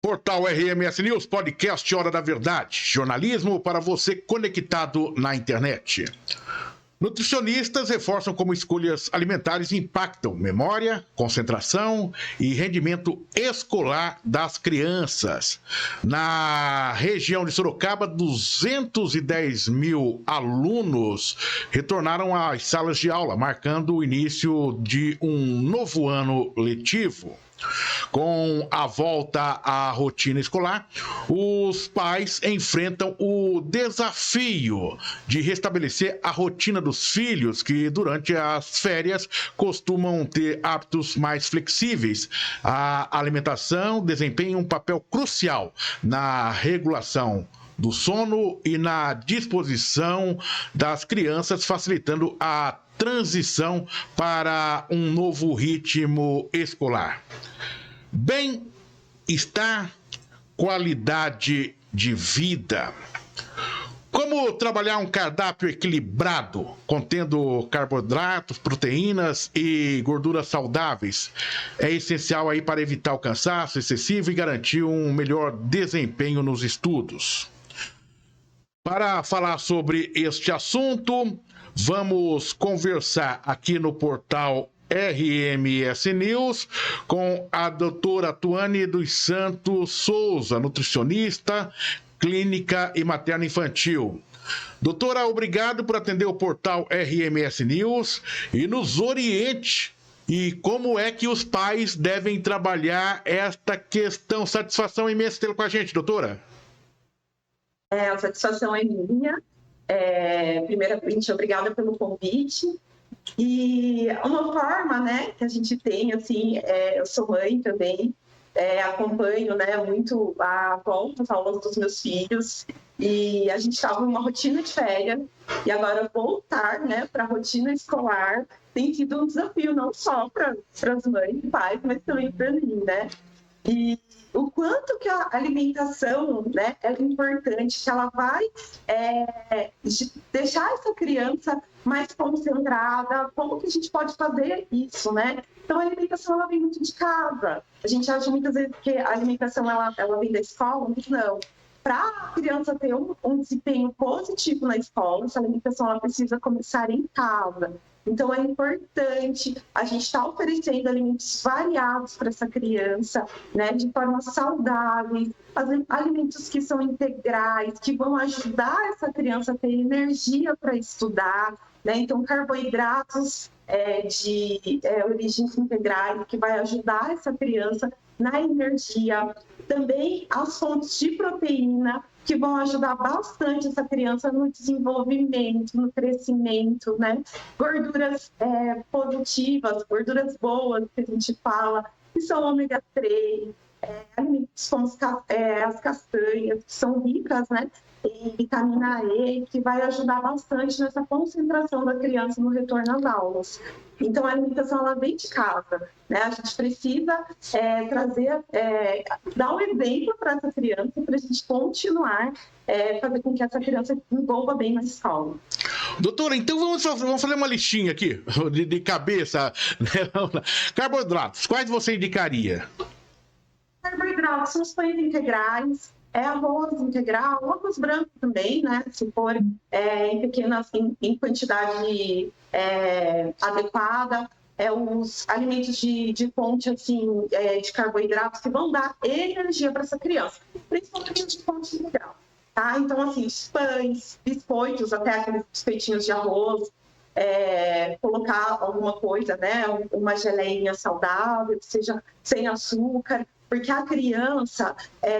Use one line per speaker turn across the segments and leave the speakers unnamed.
Portal RMS News, podcast Hora da Verdade. Jornalismo para você conectado na internet. Nutricionistas reforçam como escolhas alimentares impactam memória, concentração e rendimento escolar das crianças. Na região de Sorocaba, 210 mil alunos retornaram às salas de aula, marcando o início de um novo ano letivo. Com a volta à rotina escolar, os pais enfrentam o desafio de restabelecer a rotina dos filhos, que durante as férias costumam ter hábitos mais flexíveis. A alimentação desempenha um papel crucial na regulação do sono e na disposição das crianças, facilitando a transição para um novo ritmo escolar. Bem-estar, qualidade de vida. Como trabalhar um cardápio equilibrado, contendo carboidratos, proteínas e gorduras saudáveis, é essencial aí para evitar o cansaço excessivo e garantir um melhor desempenho nos estudos. Para falar sobre este assunto, vamos conversar aqui no portal RMS News com a doutora Tuane dos Santos Souza, nutricionista, clínica e materno-infantil. Doutora, obrigado por atender o portal RMS News e nos oriente e como é que os pais devem trabalhar esta questão. Satisfação imensa tê-lo com a gente, doutora.
A satisfação é minha. Primeiramente, obrigada pelo convite. E uma forma, né, que a gente tem, assim, eu sou mãe também, acompanho, né, muito a volta às aulas dos meus filhos, e a gente estava em uma rotina de férias, e agora voltar, né, para a rotina escolar tem sido um desafio, não só para as mães e pais, mas também para mim, né? E o quanto que a alimentação, né, é importante, que ela vai deixar essa criança mais concentrada, como que a gente pode fazer isso, né? Então, a alimentação, ela vem muito de casa. A gente acha muitas vezes que a alimentação, ela vem da escola, mas não. Para a criança ter um desempenho positivo na escola, essa alimentação, ela precisa começar em casa. Então, é importante a gente estar oferecendo alimentos variados para essa criança, né, de forma saudável, alimentos que são integrais, que vão ajudar essa criança a ter energia para estudar, né? Então, carboidratos de origens integrais, que vai ajudar essa criança na energia. Também as fontes de proteína, que vão ajudar bastante essa criança no desenvolvimento, no crescimento, né? Gorduras positivas, gorduras boas, que a gente fala, que são ômega 3, alimentos como as castanhas, que são ricas, né, em vitamina E, que vai ajudar bastante nessa concentração da criança no retorno às aulas. Então, a alimentação, ela vem de casa, né? A gente precisa dar um exemplo para essa criança, para a gente continuar fazer com que essa criança se desenvolva bem na escola.
Doutora, então vamos fazer uma listinha aqui, de cabeça. Carboidratos, quais você indicaria?
Carboidratos são os pães integrais, arroz integral, arroz branco também, né? Se for em quantidade adequada, os alimentos de fonte assim, de carboidratos que vão dar energia para essa criança, principalmente de fonte integral. Tá? Então, assim, os pães, biscoitos, até aqueles biscoitinhos de arroz, colocar alguma coisa, né? Uma geleinha saudável, que seja sem açúcar. Porque a criança,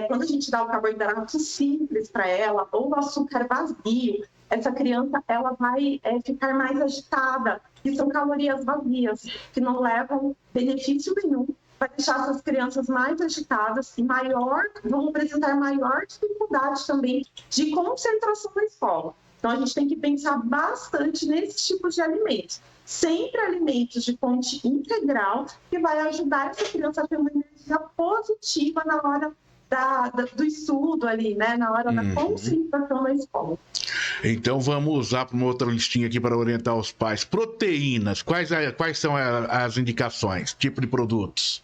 quando a gente dá o carboidrato simples para ela, ou o açúcar vazio, essa criança ela vai ficar mais agitada. E são calorias vazias, que não levam benefício nenhum. Vai deixar essas crianças mais agitadas e vão apresentar maior dificuldade também de concentração na escola. Então, a gente tem que pensar bastante nesses tipos de alimentos. Sempre alimentos de fonte integral, que vai ajudar essa criança a ter uma energia positiva na hora do estudo ali, né? Na hora da concentração na escola.
Então, vamos usar uma outra listinha aqui para orientar os pais. Proteínas, quais são as indicações, tipo de produtos?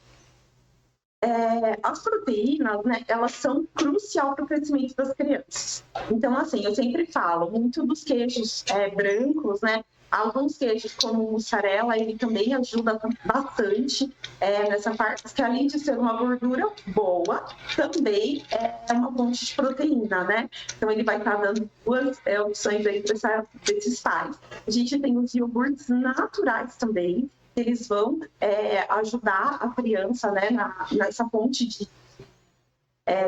As proteínas, né, elas são crucial para o crescimento das crianças. Então, assim, eu sempre falo, muito dos queijos brancos, né, alguns queijos como mussarela, ele também ajuda bastante nessa parte, que além de ser uma gordura boa, também é uma fonte de proteína, né? Então, ele vai estar dando duas opções aí desses pais. A gente tem os iogurtes naturais também, eles vão ajudar a criança, né, nessa fonte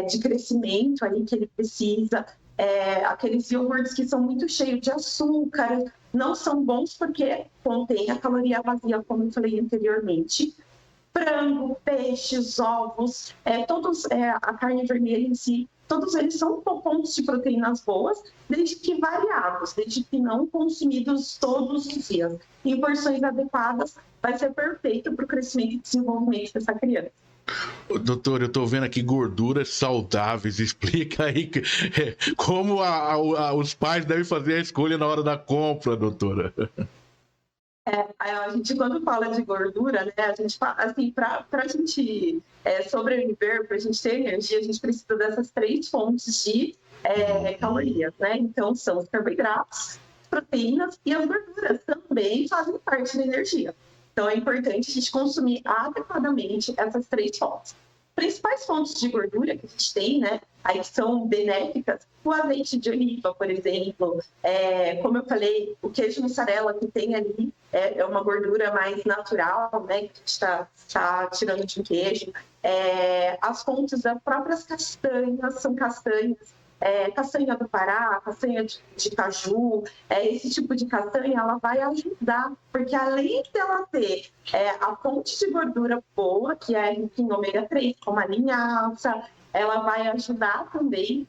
de crescimento aí que ele precisa. Aqueles iogurtes que são muito cheios de açúcar, não são bons porque contém a caloria vazia, como eu falei anteriormente. Frango, peixes, ovos, a carne vermelha em si, todos eles são fontes de proteínas boas, desde que variados, desde que não consumidos todos os dias. Em porções adequadas, vai ser perfeito para o crescimento e desenvolvimento dessa criança.
Doutor, eu estou vendo aqui gorduras saudáveis. Explica aí como os pais devem fazer a escolha na hora da compra, doutora.
A gente, quando fala de gordura, né, a gente fala, assim, para a gente sobreviver, para a gente ter energia, a gente precisa dessas 3 fontes de calorias, né? Então, são os carboidratos, proteínas e as gorduras também fazem parte da energia. Então, é importante a gente consumir adequadamente essas 3 fontes. Principais fontes de gordura que a gente tem, né, aí que são benéficas, o azeite de oliva, por exemplo, como eu falei, o queijo mussarela que tem ali é uma gordura mais natural, né, que a gente está tirando de um queijo. As fontes das próprias castanhas são castanhas, castanha do Pará, castanha de caju, esse tipo de castanha, ela vai ajudar, porque além dela ter a fonte de gordura boa, que é em ômega 3, como a linhaça, ela vai ajudar também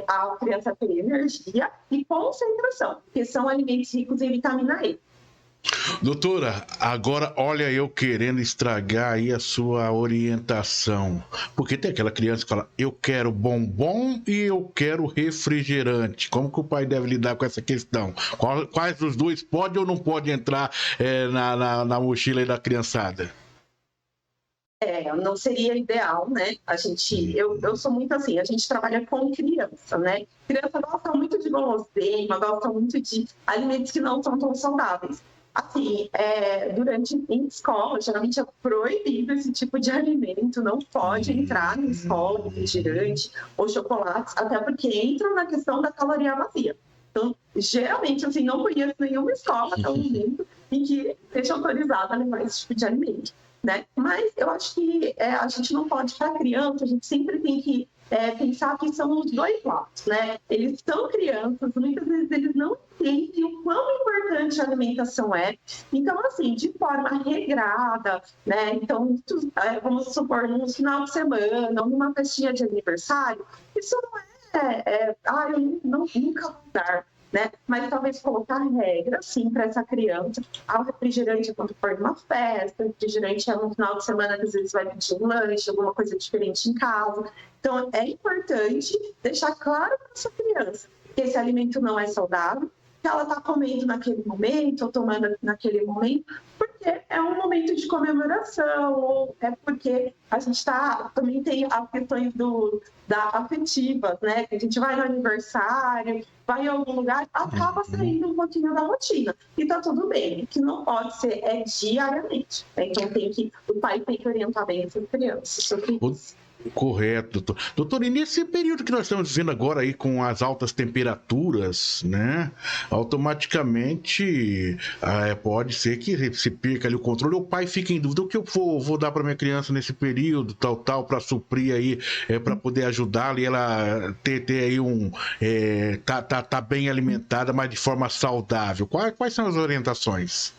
a criança a ter energia e concentração, porque são alimentos ricos em vitamina E.
Doutora, agora olha eu querendo estragar aí a sua orientação. Porque tem aquela criança que fala, eu quero bombom e eu quero refrigerante. Como que o pai deve lidar com essa questão? Quais dos dois pode ou não pode entrar na mochila aí da criançada?
Não seria ideal, né? Eu sou muito assim, a gente trabalha com criança, né? Criança gosta muito de guloseima, gosta muito de alimentos que não são tão saudáveis. Assim, em escola, geralmente é proibido esse tipo de alimento, não pode entrar na escola, refrigerante ou chocolates, até porque entram na questão da caloria vazia. Então, geralmente, assim, não conheço nenhuma escola até o momento em que seja autorizada a levar esse tipo de alimento, né? Mas eu acho que a gente não pode, para criança, a gente sempre tem que pensar que são os dois lados, né? Eles são crianças, muitas vezes eles não entendem o quão importante a alimentação é. Então, assim, de forma regrada, né? Então, vamos supor, num final de semana, ou numa festinha de aniversário, isso não eu nunca vou dar, né? Mas talvez colocar regra, sim, para essa criança. O refrigerante é quando for numa festa, o refrigerante é no final de semana, que às vezes vai pedir um lanche, alguma coisa diferente em casa. Então, é importante deixar claro para essa criança que esse alimento não é saudável, que ela está comendo naquele momento, ou tomando naquele momento, porque é um momento de comemoração, ou é porque a gente também tem as questões afetivas, né? Que a gente vai no aniversário, vai em algum lugar, acaba saindo um pouquinho da rotina. E tá tudo bem, o que não pode ser diariamente, né? Então o pai tem que orientar bem essa criança sobre isso.
Correto, doutor. Doutor, e nesse período que nós estamos vivendo agora aí com as altas temperaturas, né? Automaticamente pode ser que se perca ali o controle, o pai fica em dúvida, o que eu vou dar para minha criança nesse período, tal, para suprir aí, para poder ajudá-la e ela ter aí tá bem alimentada, mas de forma saudável. Quais são as orientações?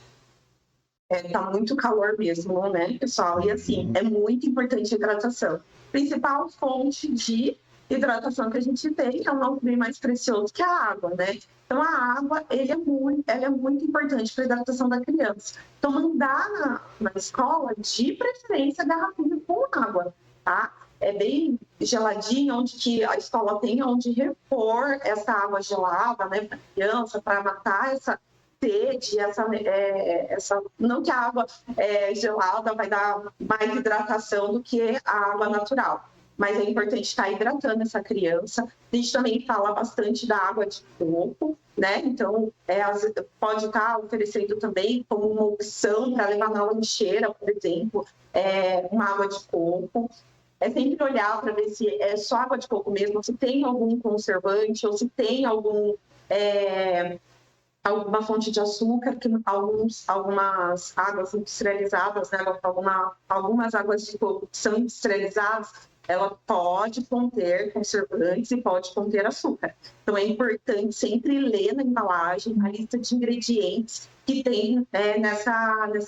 Tá muito calor mesmo, né, pessoal? E assim, é muito importante a hidratação. Principal fonte de hidratação que a gente tem é um não bem mais precioso que a água, né? Então, a água, ela é muito importante para a hidratação da criança. Então, mandar na escola, de preferência, garrafinha com água, tá? É bem geladinho, onde que a escola tem onde repor essa água gelada, né, para a criança, para matar sede, não que a água gelada vai dar mais hidratação do que a água natural, mas é importante estar hidratando essa criança. A gente também fala bastante da água de coco, né? Então, pode estar oferecendo também como uma opção para levar na lancheira, por exemplo, uma água de coco. É sempre olhar para ver se é só água de coco mesmo, se tem algum conservante ou se tem alguma fonte de açúcar, que algumas águas industrializadas, né, algumas águas de coco que são industrializadas, ela pode conter conservantes e pode conter açúcar. Então, é importante sempre ler na embalagem a lista de ingredientes que tem nessa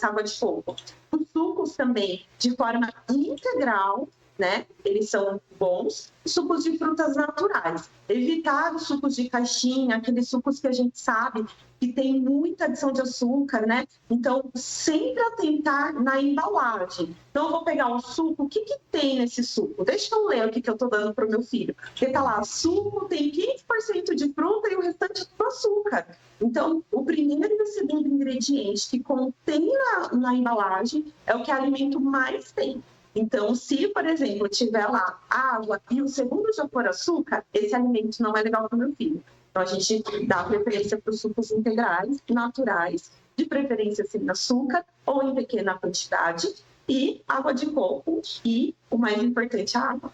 água de coco. Os sucos também, de forma integral, né? Eles são bons. Sucos de frutas naturais. Evitar os sucos de caixinha, aqueles sucos que a gente sabe que tem muita adição de açúcar, né? Então, sempre atentar na embalagem. Então, eu vou pegar o suco, o que tem nesse suco? Deixa eu ler o que eu estou dando para o meu filho. Porque tá lá, suco tem 15% de fruta e o restante é tudo açúcar. Então, o primeiro e o segundo ingrediente que contém na embalagem é o que o alimento mais tem. Então, se, por exemplo, tiver lá água e o segundo já for açúcar, esse alimento não é legal para o meu filho. Então, a gente dá preferência para os sucos integrais, naturais, de preferência sem açúcar ou em pequena quantidade, e água de coco e, o mais importante, a água.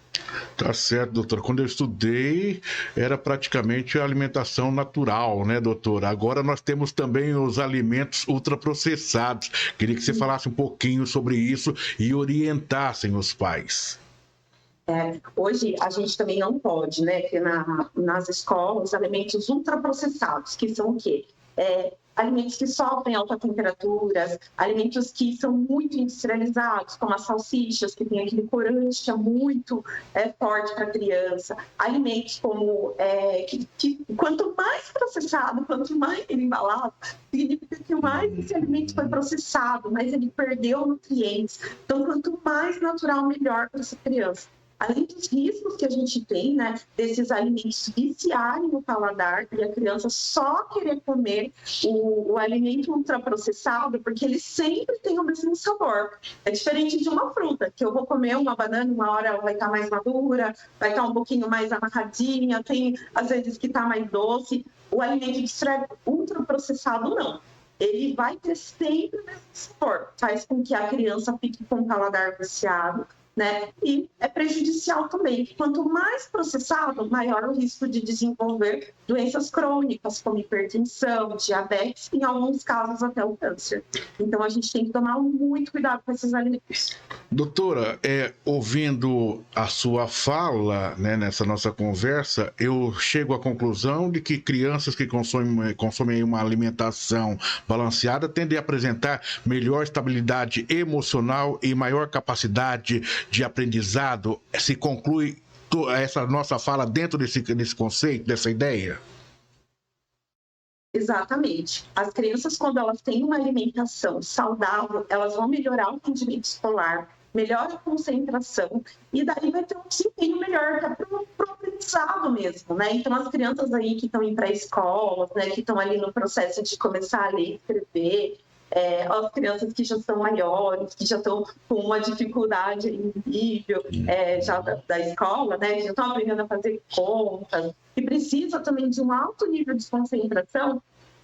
Tá certo, doutora. Quando eu estudei, era praticamente a alimentação natural, né, doutora? Agora nós temos também os alimentos ultraprocessados. Queria que você falasse um pouquinho sobre isso e orientassem os pais.
Hoje, a gente também não pode, né, ter nas escolas alimentos ultraprocessados, que são o quê? Alimentos que sofrem altas temperaturas, alimentos que são muito industrializados, como as salsichas, que tem aquele corante que é muito forte para a criança. Alimentos como que quanto mais processado, quanto mais ele embalado, significa que mais esse alimento foi processado, mais ele perdeu nutrientes. Então, quanto mais natural, melhor para essa criança. Além dos riscos que a gente tem, né, desses alimentos viciarem o paladar e a criança só querer comer o alimento ultraprocessado, porque ele sempre tem o mesmo sabor. É diferente de uma fruta, que eu vou comer uma banana, uma hora ela vai estar mais madura, vai estar um pouquinho mais amarradinha, tem às vezes que está mais doce. O alimento ultraprocessado, não. Ele vai ter sempre o mesmo sabor, faz com que a criança fique com o paladar viciado, né? E é prejudicial também. Quanto mais processado, maior o risco de desenvolver doenças crônicas, como hipertensão, diabetes, em alguns casos até o câncer. Então, a gente tem que tomar muito cuidado com esses alimentos.
Doutora, ouvindo a sua fala, né, nessa nossa conversa, eu chego à conclusão de que crianças que consomem uma alimentação balanceada tendem a apresentar melhor estabilidade emocional e maior capacidade de aprendizado. Se conclui essa nossa fala dentro desse conceito, dessa ideia?
Exatamente. As crianças, quando elas têm uma alimentação saudável, elas vão melhorar o rendimento escolar, melhora a concentração e daí vai ter um desempenho melhor, até para o aprendizado mesmo, né? Então, as crianças aí que estão em pré-escola, né, que estão ali no processo de começar a ler e escrever, as crianças que já são maiores, que já estão com uma dificuldade incrível já da escola, né, que já estão aprendendo a fazer contas, e precisa também de um alto nível de concentração.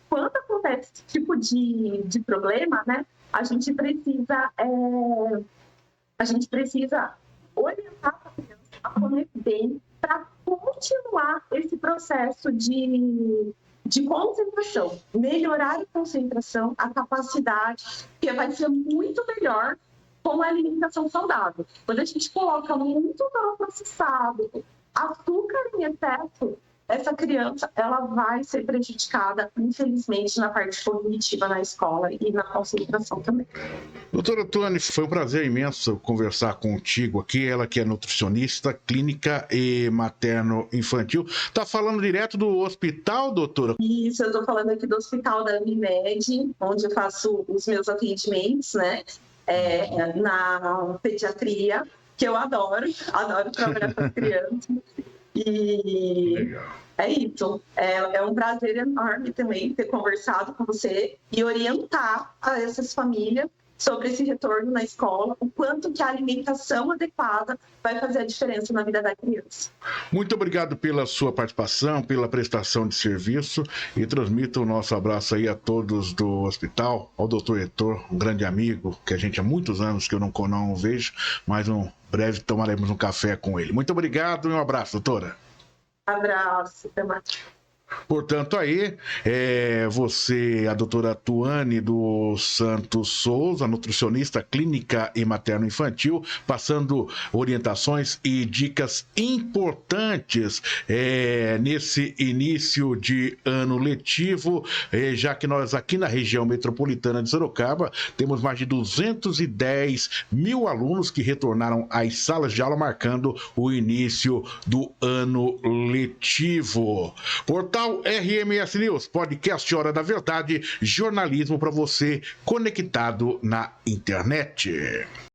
Quando acontece esse tipo de problema, né, a gente precisa orientar a criança a comer bem para continuar esse processo de concentração, melhorar a concentração, a capacidade, que vai ser muito melhor com a alimentação saudável. Quando a gente coloca muito processado, açúcar em excesso, essa criança ela vai ser prejudicada, infelizmente, na parte cognitiva na escola e na concentração também.
Doutora Tuane, foi um prazer imenso conversar contigo aqui, ela que é nutricionista clínica e materno-infantil. Está falando direto do hospital, doutora?
Isso, eu estou falando aqui do hospital da Unimed, onde eu faço os meus atendimentos, né, na pediatria, que eu adoro trabalhar com as crianças. E É isso. É um prazer enorme também ter conversado com você e orientar a essas famílias sobre esse retorno na escola, o quanto que a alimentação adequada vai fazer a diferença na vida da criança.
Muito obrigado pela sua participação, pela prestação de serviço e transmito o nosso abraço aí a todos do hospital, ao doutor Heitor, um grande amigo, que a gente há muitos anos que eu não vejo, mas breve tomaremos um café com ele. Muito obrigado e um abraço, doutora.
Abraço, até mais.
Portanto, aí, você, a doutora Tuane dos Santos Souza, nutricionista clínica e materno-infantil, passando orientações e dicas importantes nesse início de ano letivo, já que nós aqui na região metropolitana de Sorocaba temos mais de 210 mil alunos que retornaram às salas de aula, marcando o início do ano letivo. Portal RMS News, podcast Hora da Verdade, jornalismo para você conectado na internet.